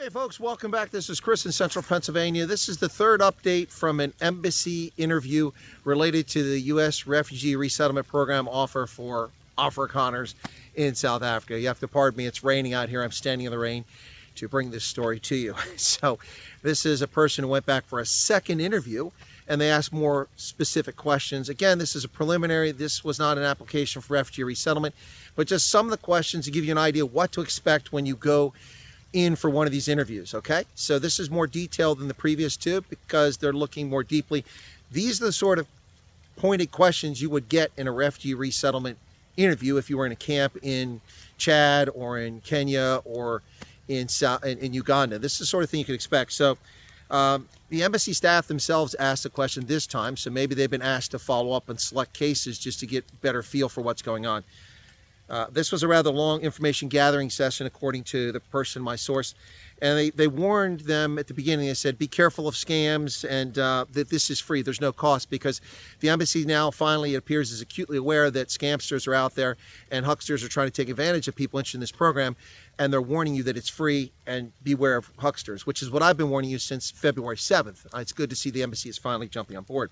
Hey folks, welcome back. This is Chris in Central Pennsylvania. This is the third update from an embassy interview related to the U.S. Refugee Resettlement Program offer for Afrikaners in South Africa. You have to pardon me, it's raining out here. I'm standing in the rain to bring this story to you. So this is a person who went back for a second interview and they asked more specific questions. Again, this is a preliminary. This was not an application for refugee resettlement, but just some of the questions to give you an idea what to expect when you go in for one of these interviews, okay? So this is more detailed than the previous two because they're looking more deeply. These are the sort of pointed questions you would get in a refugee resettlement interview if you were in a camp in Chad or in Kenya or in Uganda. This is the sort of thing you could expect. So the embassy staff themselves asked the question this time, so maybe they've been asked to follow up and select cases just to get better feel for what's going on. This was a rather long information gathering session, according to the person, my source. And they warned them at the beginning. They said, be careful of scams and that this is free. There's no cost, because the embassy now finally, it appears, is acutely aware that scamsters are out there and hucksters are trying to take advantage of people interested in this program. And they're warning you that it's free and beware of hucksters, which is what I've been warning you since February 7th. It's good to see the embassy is finally jumping on board.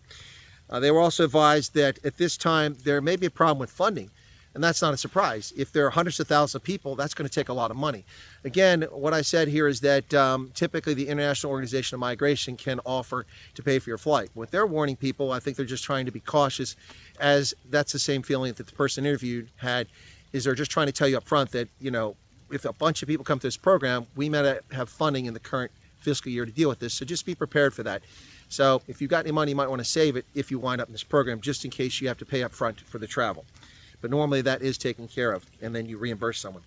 They were also advised that at this time, there may be a problem with funding. And that's not a surprise. If there are hundreds of thousands of people, that's going to take a lot of money. Again, what I said here is that typically the International Organization of Migration can offer to pay for your flight. What they're warning people, I think they're just trying to be cautious, as that's the same feeling that the person interviewed had, is they're just trying to tell you up front that, you know, if a bunch of people come to this program, we might have funding in the current fiscal year to deal with this. So just be prepared for that. So if you've got any money, you might want to save it if you wind up in this program, just in case you have to pay up front for the travel. But normally that is taken care of, and then you reimburse someone.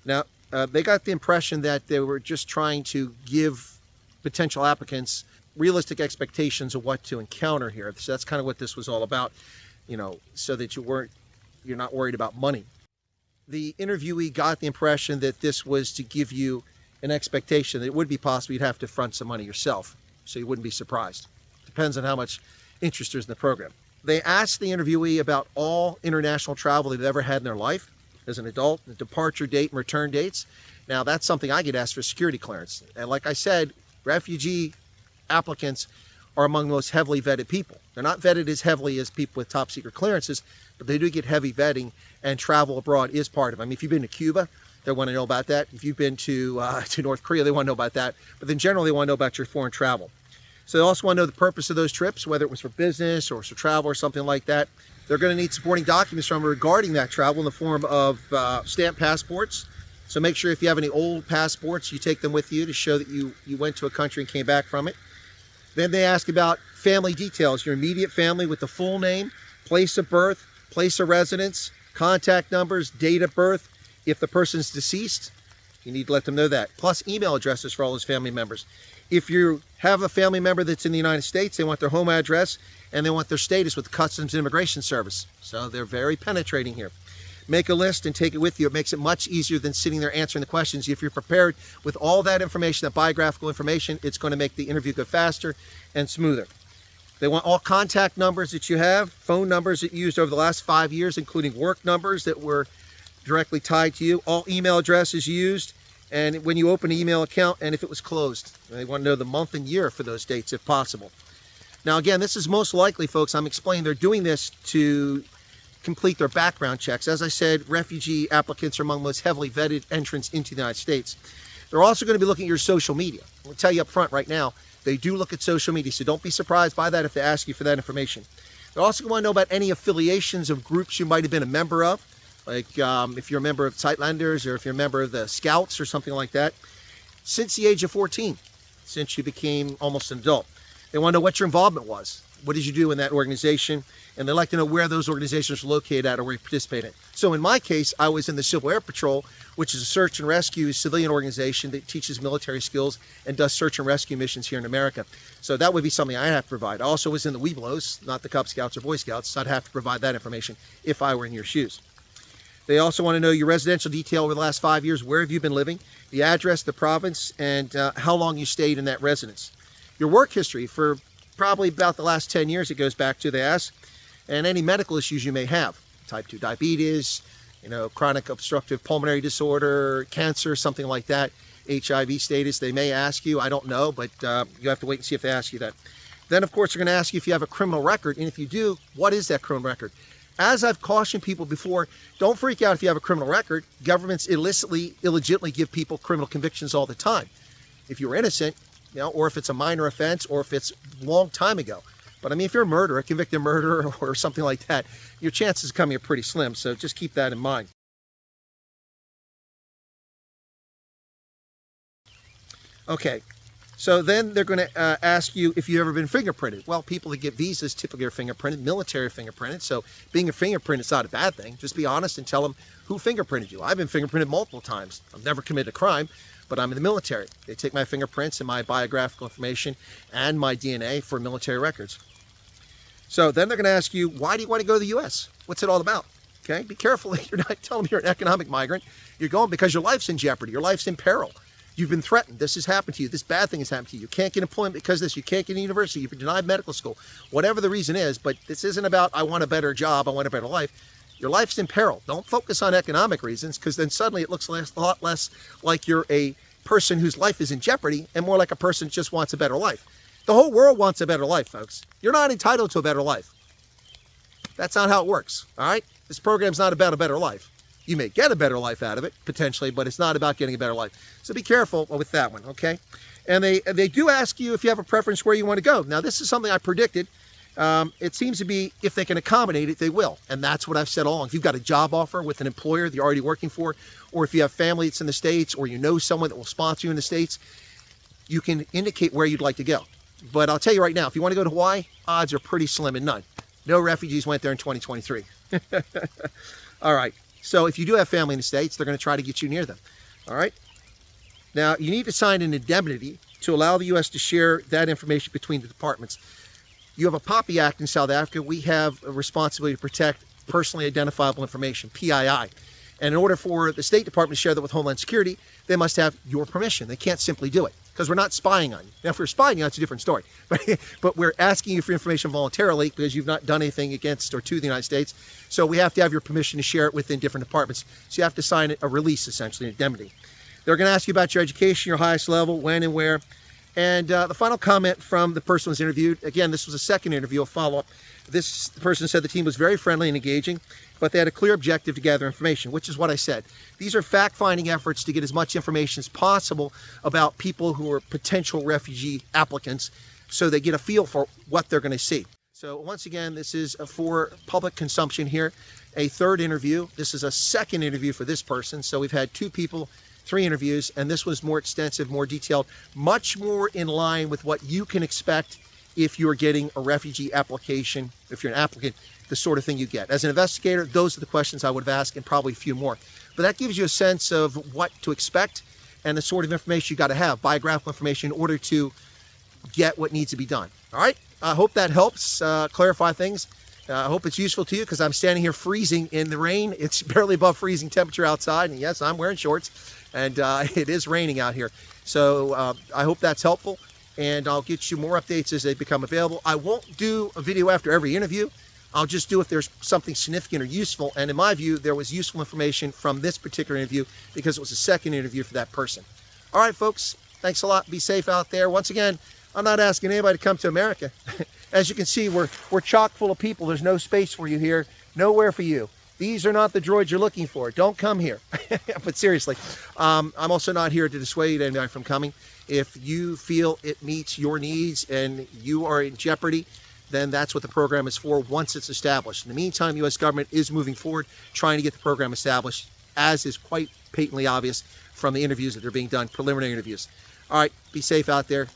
Now, they got the impression that they were just trying to give potential applicants realistic expectations of what to encounter here. So that's kind of what this was all about, you know, so that you're not worried about money. The interviewee got the impression that this was to give you an expectation that it would be possible you'd have to front some money yourself, so you wouldn't be surprised. Depends on how much interest there's in the program. They asked the interviewee about all international travel they've ever had in their life as an adult, the departure date and return dates. Now, that's something I get asked for security clearance. And like I said, refugee applicants are among the most heavily vetted people. They're not vetted as heavily as people with top secret clearances, but they do get heavy vetting, and travel abroad is part of it. I mean, if you've been to Cuba, they want to know about that. If you've been to North Korea, they want to know about that. But in general, they want to know about your foreign travel. So they also want to know the purpose of those trips, whether it was for business or for travel or something like that. They're going to need supporting documents from regarding that travel in the form of stamped passports. So make sure if you have any old passports, you take them with you to show that you went to a country and came back from it. Then they ask about family details, your immediate family with the full name, place of birth, place of residence, contact numbers, date of birth. If the person's deceased, you need to let them know that. Plus email addresses for all those family members. If you have a family member that's in the United States, they want their home address and they want their status with the Customs and Immigration Service. So they're very penetrating here. Make a list and take it with you. It makes it much easier than sitting there answering the questions. If you're prepared with all that information, that biographical information, it's going to make the interview go faster and smoother. They want all contact numbers that you have, phone numbers that you used over the last 5 years, including work numbers that were directly tied to you, all email addresses used, and when you open an email account, and if it was closed. They want to know the month and year for those dates if possible. Now again, this is most likely, folks, I'm explaining they're doing this to complete their background checks. As I said, refugee applicants are among the most heavily vetted entrants into the United States. They're also going to be looking at your social media. I'll tell you up front right now, they do look at social media, so don't be surprised by that if they ask you for that information. They're also going to want to know about any affiliations of groups you might have been a member of. Like if you're a member of Sightlanders or if you're a member of the Scouts or something like that, since the age of 14, since you became almost an adult. They want to know what your involvement was. What did you do in that organization? And they like to know where those organizations are located at or where you participate in. So in my case, I was in the Civil Air Patrol, which is a search and rescue civilian organization that teaches military skills and does search and rescue missions here in America. So that would be something I have to provide. I also was in the Webelos, not the Cub Scouts or Boy Scouts, so I'd have to provide that information if I were in your shoes. They also want to know your residential detail over the last 5 years. Where have you been living? The address, the province, and how long you stayed in that residence. Your work history for probably about the last 10 years it goes back to, they ask, and any medical issues you may have. Type 2 diabetes, chronic obstructive pulmonary disorder, cancer, something like that. HIV status. They may ask you, I don't know, but you have to wait and see if they ask you that. Then, of course, they're going to ask you if you have a criminal record, and if you do, what is that criminal record? As I've cautioned people before, don't freak out if you have a criminal record. Governments illegitimately give people criminal convictions all the time. If you're innocent, or if it's a minor offense, or if it's a long time ago. But I mean, if you're a murderer, a convicted murderer, or something like that, your chances of coming are pretty slim. So just keep that in mind. Okay, so then they're going to ask you if you've ever been fingerprinted. Well, people that get visas typically are fingerprinted, military fingerprinted. So being a fingerprint is not a bad thing. Just be honest and tell them who fingerprinted you. I've been fingerprinted multiple times. I've never committed a crime, but I'm in the military. They take my fingerprints and my biographical information and my DNA for military records. So then they're going to ask you, why do you want to go to the U.S.? What's it all about? Okay, be careful. You're not telling them you're an economic migrant. You're going because your life's in jeopardy. Your life's in peril. You've been threatened. This has happened to you. This bad thing has happened to you. You can't get employment because of this. You can't get into university. You've been denied medical school. Whatever the reason is, but this isn't about, I want a better job, I want a better life. Your life's in peril. Don't focus on economic reasons, because then suddenly it looks a lot less like you're a person whose life is in jeopardy and more like a person who just wants a better life. The whole world wants a better life, folks. You're not entitled to a better life. That's not how it works, all right? This program's not about a better life. You may get a better life out of it, potentially, but it's not about getting a better life. So be careful with that one, okay? And they do ask you if you have a preference where you want to go. Now, this is something I predicted. It seems to be if they can accommodate it, they will. And that's what I've said all along. If you've got a job offer with an employer that you're already working for, or if you have family that's in the States, or you know someone that will sponsor you in the States, you can indicate where you'd like to go. But I'll tell you right now, if you want to go to Hawaii, odds are pretty slim and none. No refugees went there in 2023. All right. So if you do have family in the States, they're going to try to get you near them. All right. Now, you need to sign an indemnity to allow the U.S. to share that information between the departments. You have a POPI Act in South Africa. We have a responsibility to protect personally identifiable information, PII. And in order for the State Department to share that with Homeland Security, they must have your permission. They can't simply do it because we're not spying on you. Now, if we're spying on you, that's a different story. But we're asking you for information voluntarily because you've not done anything against or to the United States. So we have to have your permission to share it within different departments. So you have to sign a release, essentially, an indemnity. They're going to ask you about your education, your highest level, when and where. And the final comment from the person who was interviewed, again, this was a second interview, a follow-up. The person said the team was very friendly and engaging, but they had a clear objective to gather information, which is what I said. These are fact-finding efforts to get as much information as possible about people who are potential refugee applicants so they get a feel for what they're going to see. So once again, this is for public consumption here. A third interview. This is a second interview for this person. So we've had 2 people, 3 interviews, and this was more extensive, more detailed, much more in line with what you can expect if you're getting a refugee application, if you're an applicant, the sort of thing you get. As an investigator, those are the questions I would have asked and probably a few more. But that gives you a sense of what to expect and the sort of information you got to have, biographical information, in order to get what needs to be done. All right? I hope that helps clarify things. I hope it's useful to you because I'm standing here freezing in the rain. It's barely above freezing temperature outside. And yes, I'm wearing shorts and it is raining out here. So I hope that's helpful. And I'll get you more updates as they become available. I won't do a video after every interview. I'll just do if there's something significant or useful. And in my view, there was useful information from this particular interview because it was a second interview for that person. All right, folks, thanks a lot. Be safe out there. Once again, I'm not asking anybody to come to America. As you can see, we're chock full of people. There's no space for you here, nowhere for you. These are not the droids you're looking for. Don't come here. But seriously, I'm also not here to dissuade anybody from coming. If you feel it meets your needs and you are in jeopardy, then that's what the program is for once it's established. In the meantime, the U.S. government is moving forward, trying to get the program established, as is quite patently obvious from the interviews that are being done, preliminary interviews. All right, be safe out there.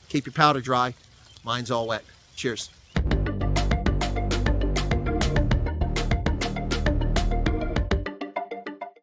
Keep your powder dry. Mine's all wet. Cheers.